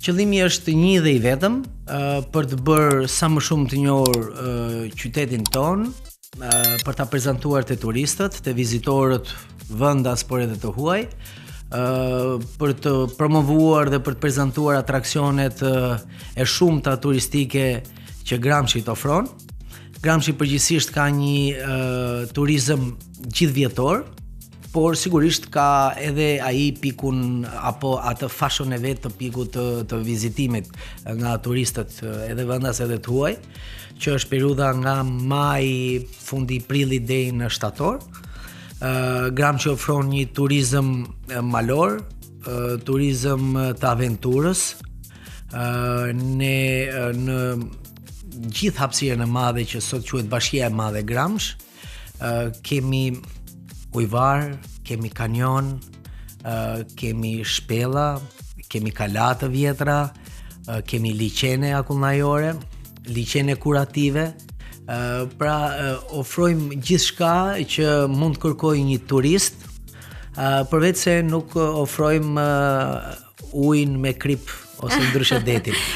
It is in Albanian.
Qëllimi është një dhe i vetëm, për të bërë sa më shumë të njohur qytetin ton, për ta prezantuar te turistët, te vizitorët vendas por edhe të huaj, për të promovuar dhe për të prezantuar atraksionet e shumta turistike që Gramsci të ofron. Gramsci përgjithsisht ka një turizëm gjithvjetor, por sigurisht ka edhe ai pikun apo atë fashon e vet të pikut të vizitimit nga turistët edhe vendas edhe të huaj, që është periudha nga maj, fundi prillit deri në shtator. Gramsci ofron një turizëm malor, turizëm të aventurës, ne në gjithë hapësirën e madhe që sot quhet Bashkia e Madhe Gramsh, kemi ujvar, kemi kanjon, kemi shpella, kemi kala të vjetra, kemi liçene akullnajore, liçene kurative. Pra ofrojmë gjithçka që mund të kërkojë një turist, përveç se nuk ofrojmë ujin me krip ose ndryshe detin.